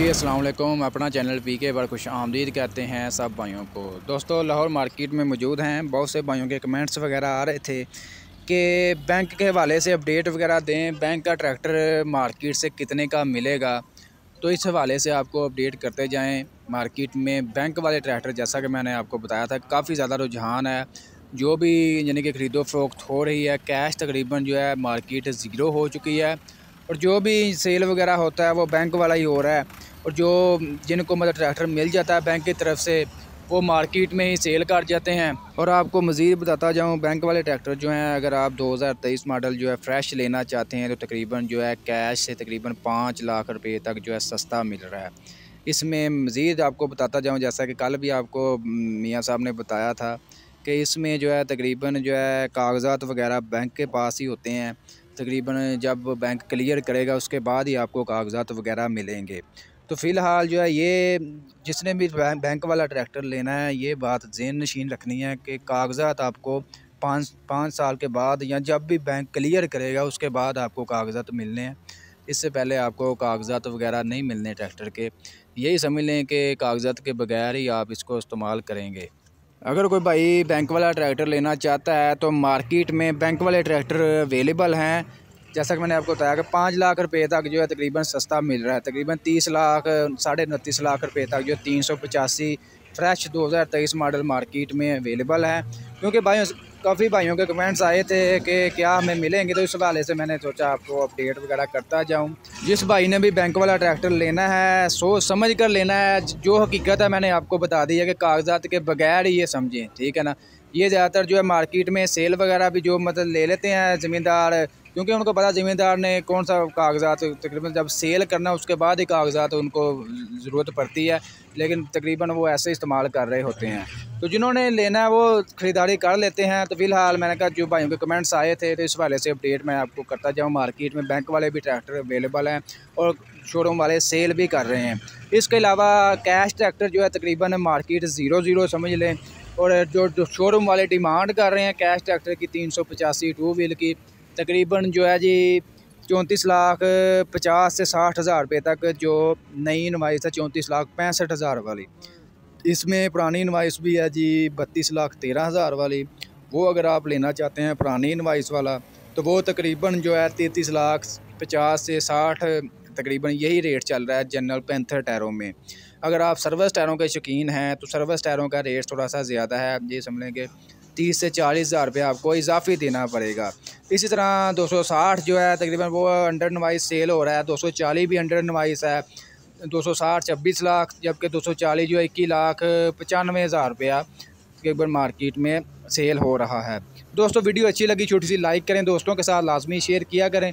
अस्सलाम वालेकुम। अपना चैनल पीके पर खुश आमदीद कहते हैं सब भाइयों को। दोस्तों लाहौर मार्केट में मौजूद हैं। बहुत से भाइयों के कमेंट्स वगैरह आ रहे थे कि बैंक के हवाले से अपडेट वगैरह दें, बैंक का ट्रैक्टर मार्केट से कितने का मिलेगा। तो इस हवाले से आपको अपडेट करते जाएं। मार्केट में बैंक वाले ट्रैक्टर, जैसा कि मैंने आपको बताया था, काफ़ी ज़्यादा रुझान है। जो भी यानी कि ख़रीदो फरोख्त हो रही है, कैश तकरीबन जो है मार्केट ज़ीरो हो चुकी है, और जो भी सेल वगैरह होता है वो बैंक वाला ही हो रहा है। और जो जिनको मतलब ट्रैक्टर मिल जाता है बैंक की तरफ से, वो मार्केट में ही सेल कर जाते हैं। और आपको मज़ीद बताता जाऊँ, बैंक वाले ट्रैक्टर जो हैं, अगर आप 2023 मॉडल जो है फ्रेश लेना चाहते हैं तो तकरीबन जो है कैश से तकरीबन 5 लाख रुपए तक जो है सस्ता मिल रहा है। इसमें मज़ीद आपको बताता जाऊँ, जैसा कि कल भी आपको मियाँ साहब ने बताया था कि इसमें जो है तकरीबन जो है कागज़ात वगैरह बैंक के पास ही होते हैं। तकरीबन जब बैंक क्लियर करेगा उसके बाद ही आपको कागज़ात वगैरह मिलेंगे। तो फ़िलहाल जो है ये जिसने भी बैंक वाला ट्रैक्टर लेना है, ये बात ज़हन नशीन रखनी है कि कागज़ात आपको 5 साल के बाद या जब भी बैंक क्लियर करेगा उसके बाद आपको कागज़ात मिलने हैं। इससे पहले आपको कागज़ात वगैरह नहीं मिलने ट्रैक्टर के। यही समझ लें कि कागज़ात के बगैर ही आप इसको इस्तेमाल करेंगे। अगर कोई भाई बैंक वाला ट्रैक्टर लेना चाहता है तो मार्केट में बैंक वाले ट्रैक्टर अवेलेबल हैं। जैसा कि मैंने आपको बताया कि 5 लाख रुपए तक जो है तकरीबन सस्ता मिल रहा है। तकरीबन 30 लाख 29.5 लाख रुपए तक जो 385 फ्रेश 2023 मॉडल मार्केट में अवेलेबल है। क्योंकि काफ़ी भाइयों के कमेंट्स आए थे कि क्या हमें मिलेंगे, तो इस हवाले से मैंने सोचा आपको अपडेट वगैरह करता जाऊं। जिस भाई ने भी बैंक वाला ट्रैक्टर लेना है, सोच समझ कर लेना है। जो हकीकत है मैंने आपको बता दी है कि कागजात के बगैर ही ये समझें, ठीक है ना। ये ज़्यादातर जो है मार्केट में सेल वगैरह भी जो मतलब ले लेते हैं ज़मींदार, क्योंकि उनको पता ज़मींदार ने कौन सा कागज़ात तकरीबन जब सेल करना उसके बाद ही कागज़ात उनको ज़रूरत पड़ती है, लेकिन तकरीबन वो ऐसे इस्तेमाल कर रहे होते हैं। तो जिन्होंने लेना है वो ख़रीदारी कर लेते हैं। तो फ़िलहाल मैंने कहा जो भाइयों के कमेंट्स आए थे तो इस वाले से अपडेट मैं आपको करता जाऊँ। मार्केट में बैंक वाले भी ट्रैक्टर अवेलेबल हैं और शोरूम वाले सेल भी कर रहे हैं। इसके अलावा कैश ट्रैक्टर जो है तकरीबन मार्केट ज़ीरो समझ लें। और जो शोरूम वाले डिमांड कर रहे हैं कैश ट्रैक्टर की 385 टू व्हील की, तकरीबन जो है जी 34,50,000 से 60,000 रुपये तक जो नई इनवाइस है 34,65,000 वाली। इसमें पुरानी इनवाइस भी है जी 32,13,000 वाली। वो अगर आप लेना चाहते हैं पुरानी इनवाइस वाला तो वो तकरीबन जो है 33,50,000 से 60 तकरीबन यही रेट चल रहा है जनरल पैंथर टायरों में। अगर आप सर्विस टायरों के शौकीन हैं तो सर्विस टायरों का रेट थोड़ा सा ज़्यादा है। ये समझ लें कि 30 से 40,000 रुपये आपको इजाफी देना पड़ेगा। इसी तरह 260 जो है तकरीबन वो अंडर नवाइस सेल हो रहा है। 240 भी अंडर नवाइस है। 260 26 लाख, जबकि 240 जो 21,95,000 रुपया तकरीबन मार्केट में सेल हो रहा है। दोस्तों वीडियो अच्छी लगी छोटी सी लाइक करें, दोस्तों के साथ लाजमी शेयर किया करें।